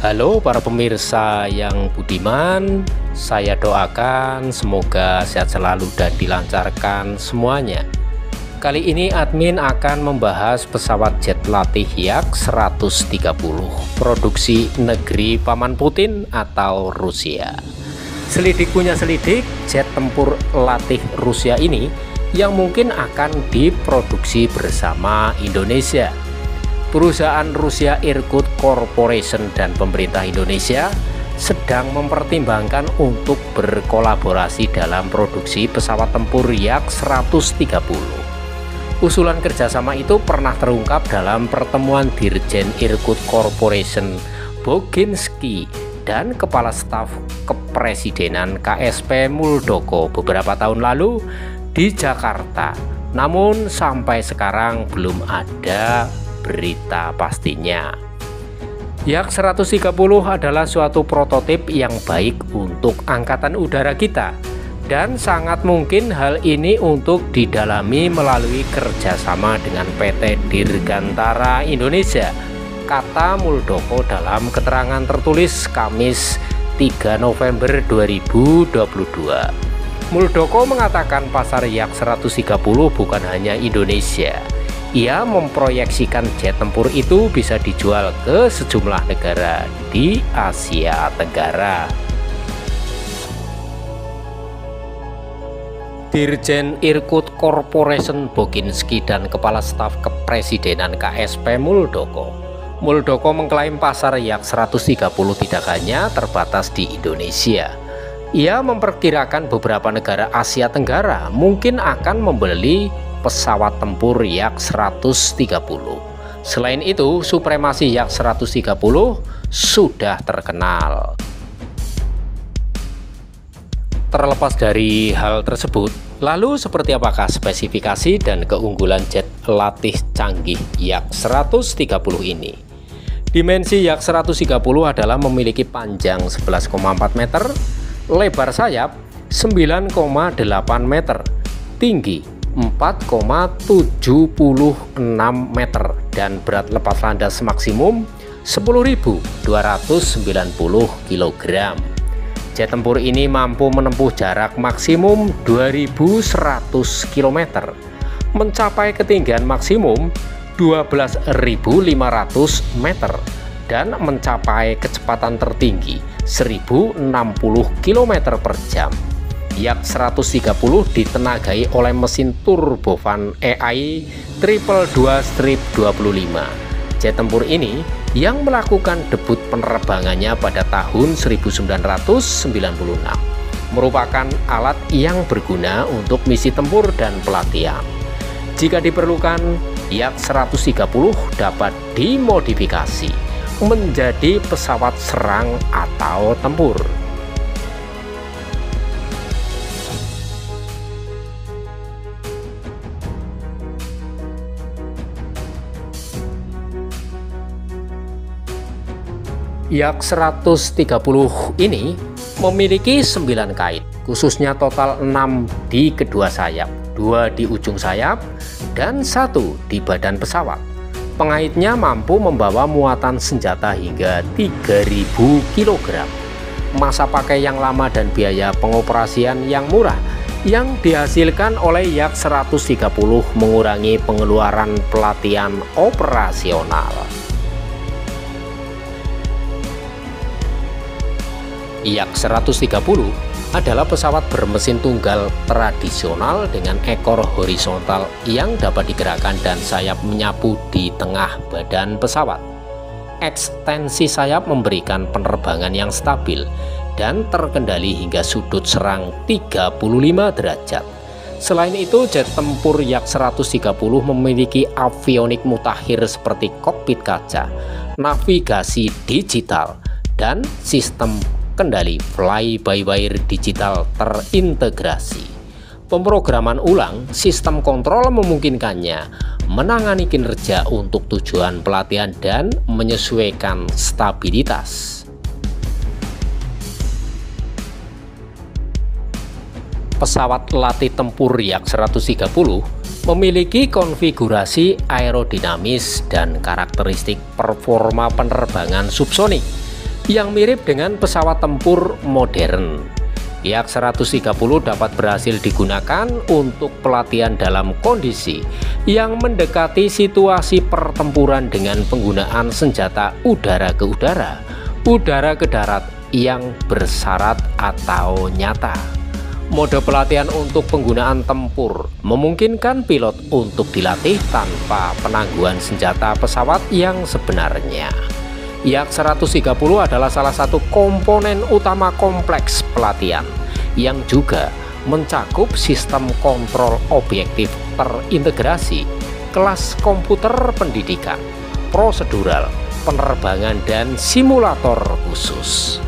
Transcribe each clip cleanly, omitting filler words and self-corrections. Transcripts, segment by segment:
Halo para pemirsa yang budiman, saya doakan semoga sehat selalu dan dilancarkan semuanya. Kali ini admin akan membahas pesawat jet latih Yak 130 produksi negeri Paman Putin atau Rusia. Selidik punya selidik, jet tempur latih Rusia ini yang mungkin akan diproduksi bersama Indonesia. Perusahaan Rusia Irkut Corporation dan pemerintah Indonesia sedang mempertimbangkan untuk berkolaborasi dalam produksi pesawat tempur Yak 130. Usulan kerjasama itu pernah terungkap dalam pertemuan Dirjen Irkut Corporation Boginski dan Kepala Staf Kepresidenan KSP Muldoko beberapa tahun lalu di Jakarta. Namun sampai sekarang belum ada berita pastinya. Yak 130 adalah suatu prototip yang baik untuk angkatan udara kita, dan sangat mungkin hal ini untuk didalami melalui kerjasama dengan PT Dirgantara Indonesia, kata Muldoko dalam keterangan tertulis Kamis 3 November 2022. Muldoko mengatakan pasar Yak 130 bukan hanya Indonesia. Ia memproyeksikan jet tempur itu bisa dijual ke sejumlah negara di Asia Tenggara. Dirjen Irkut Corporation Boginski dan Kepala Staf Kepresidenan KSP Muldoko mengklaim pasar Yak 130 tidak hanya terbatas di Indonesia. Ia memperkirakan beberapa negara Asia Tenggara mungkin akan membeli pesawat tempur Yak 130. Selain itu, supremasi Yak 130 sudah terkenal. Terlepas dari hal tersebut, lalu seperti apakah spesifikasi dan keunggulan jet latih canggih Yak 130 ini? Dimensi Yak 130 adalah memiliki panjang 11,4 meter, lebar sayap 9,8 meter, tinggi 4,76 meter, dan berat lepas landas maksimum 10.290 kg. Jet tempur ini mampu menempuh jarak maksimum 2.100 km, mencapai ketinggian maksimum 12.500 meter, dan mencapai kecepatan tertinggi 1.060 km per jam. Yak 130 ditenagai oleh mesin turbofan EI 222-25. Jet tempur ini yang melakukan debut penerbangannya pada tahun 1996 merupakan alat yang berguna untuk misi tempur dan pelatihan. Jika diperlukan, Yak 130 dapat dimodifikasi menjadi pesawat serang atau tempur. Yak 130 ini memiliki 9 kait, khususnya total 6 di kedua sayap, 2 di ujung sayap, dan 1 di badan pesawat. Pengaitnya mampu membawa muatan senjata hingga 3.000 kg. Masa pakai yang lama dan biaya pengoperasian yang murah yang dihasilkan oleh Yak 130 mengurangi pengeluaran pelatihan operasional. Yak 130 adalah pesawat bermesin tunggal tradisional dengan ekor horizontal yang dapat digerakkan dan sayap menyapu di tengah badan pesawat. Ekstensi sayap memberikan penerbangan yang stabil dan terkendali hingga sudut serang 35 derajat. Selain itu, jet tempur Yak 130 memiliki avionik mutakhir seperti kokpit kaca, navigasi digital, dan sistem kendali fly-by-wire digital terintegrasi. Pemrograman ulang sistem kontrol memungkinkannya menangani kinerja untuk tujuan pelatihan dan menyesuaikan stabilitas. Pesawat latih tempur Yak 130 memiliki konfigurasi aerodinamis dan karakteristik performa penerbangan subsonik. yang mirip dengan pesawat tempur modern. Yak-130 dapat berhasil digunakan untuk pelatihan dalam kondisi yang mendekati situasi pertempuran dengan penggunaan senjata udara ke udara, udara ke darat yang bersyarat atau nyata. Mode pelatihan untuk penggunaan tempur memungkinkan pilot untuk dilatih tanpa penangguhan senjata pesawat yang sebenarnya. Yak-130 adalah salah satu komponen utama kompleks pelatihan yang juga mencakup sistem kontrol objektif terintegrasi, kelas komputer pendidikan, prosedural, penerbangan, dan simulator khusus.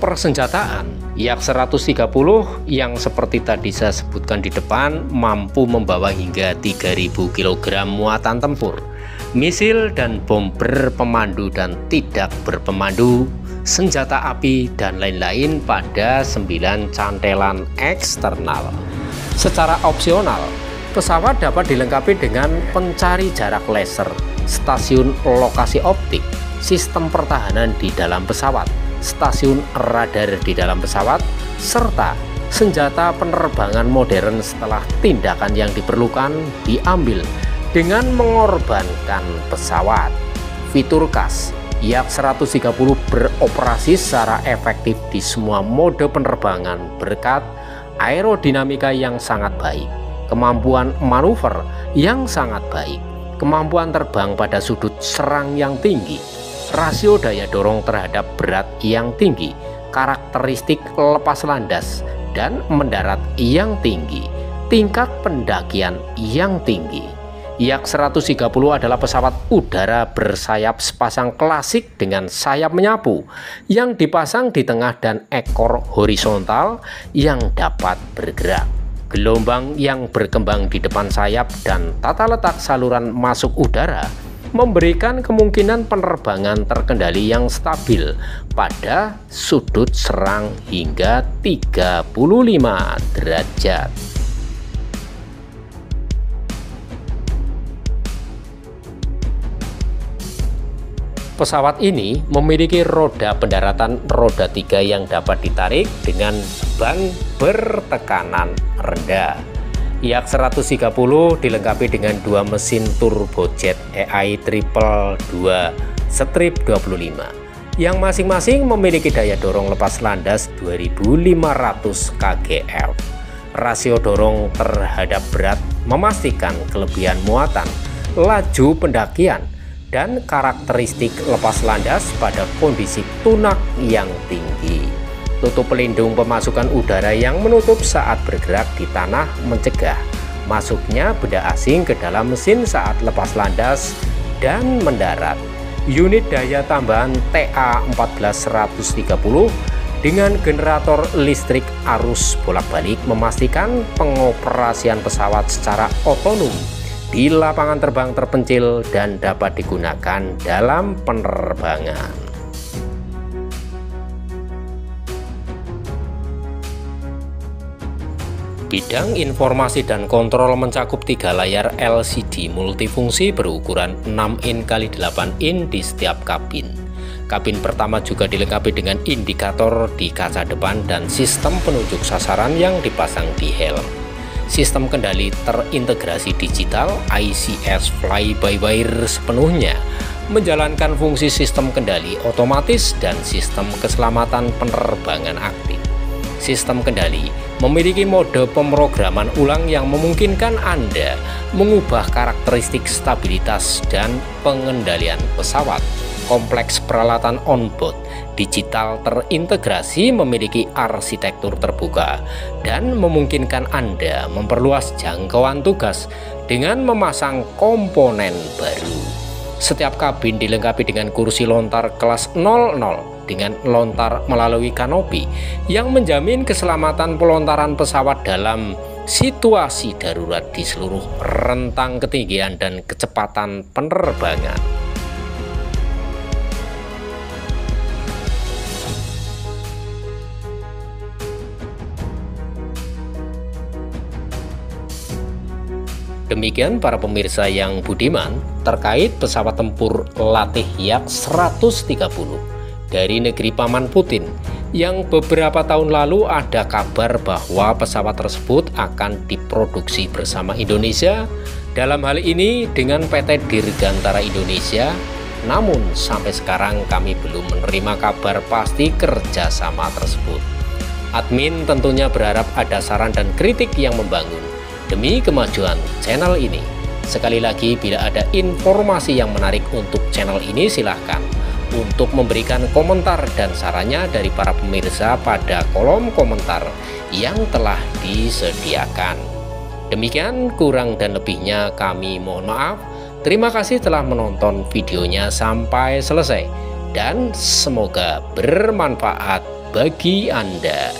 Persenjataan Yak-130 yang seperti tadi saya sebutkan di depan mampu membawa hingga 3000 kg muatan tempur, misil dan bom berpemandu dan tidak berpemandu, senjata api, dan lain-lain pada 9 cantelan eksternal. Secara opsional, pesawat dapat dilengkapi dengan pencari jarak laser, stasiun lokasi optik, sistem pertahanan di dalam pesawat, stasiun radar di dalam pesawat, serta senjata penerbangan modern setelah tindakan yang diperlukan diambil dengan mengorbankan pesawat. Fitur khas Yak-130 beroperasi secara efektif di semua mode penerbangan berkat aerodinamika yang sangat baik, kemampuan manuver yang sangat baik, kemampuan terbang pada sudut serang yang tinggi, rasio daya dorong terhadap berat yang tinggi, karakteristik lepas landas dan mendarat yang tinggi, tingkat pendakian yang tinggi. Yak-130 adalah pesawat udara bersayap sepasang klasik dengan sayap menyapu yang dipasang di tengah dan ekor horizontal yang dapat bergerak, gelombang yang berkembang di depan sayap, dan tata letak saluran masuk udara memberikan kemungkinan penerbangan terkendali yang stabil pada sudut serang hingga 35 derajat. Pesawat ini memiliki roda pendaratan roda 3 yang dapat ditarik dengan ban bertekanan rendah. Yak-130 dilengkapi dengan 2 mesin turbojet EI222-25 yang masing-masing memiliki daya dorong lepas landas 2500 kgf. Rasio dorong terhadap berat memastikan kelebihan muatan, laju pendakian, dan karakteristik lepas landas pada kondisi tunak yang tinggi. Tutup pelindung pemasukan udara yang menutup saat bergerak di tanah mencegah masuknya benda asing ke dalam mesin saat lepas landas dan mendarat. Unit daya tambahan TA-14130 dengan generator listrik arus bolak-balik memastikan pengoperasian pesawat secara otonom di lapangan terbang terpencil dan dapat digunakan dalam penerbangan. Bidang informasi dan kontrol mencakup 3 layar LCD multifungsi berukuran 6 in x 8 in di setiap kabin. Kabin pertama juga dilengkapi dengan indikator di kaca depan dan sistem penunjuk sasaran yang dipasang di helm. Sistem kendali terintegrasi digital ICS fly-by-wire sepenuhnya menjalankan fungsi sistem kendali otomatis dan sistem keselamatan penerbangan aktif. Sistem kendali memiliki mode pemrograman ulang yang memungkinkan Anda mengubah karakteristik stabilitas dan pengendalian pesawat. Kompleks peralatan onboard digital terintegrasi memiliki arsitektur terbuka dan memungkinkan Anda memperluas jangkauan tugas dengan memasang komponen baru. Setiap kabin dilengkapi dengan kursi lontar kelas 00 dengan lontar melalui kanopi yang menjamin keselamatan pelontaran pesawat dalam situasi darurat di seluruh rentang ketinggian dan kecepatan penerbangan. Demikian para pemirsa yang budiman terkait pesawat tempur latih Yak-130 dari negeri Paman Putin yang beberapa tahun lalu ada kabar bahwa pesawat tersebut akan diproduksi bersama Indonesia, dalam hal ini dengan PT Dirgantara Indonesia. Namun sampai sekarang kami belum menerima kabar pasti kerjasama tersebut. Admin tentunya berharap ada saran dan kritik yang membangun demi kemajuan channel ini. Sekali lagi, bila ada informasi yang menarik untuk channel ini, silahkan untuk memberikan komentar dan sarannya dari para pemirsa pada kolom komentar yang telah disediakan. Demikian, kurang dan lebihnya kami mohon maaf. Terima kasih telah menonton videonya sampai selesai dan semoga bermanfaat bagi Anda.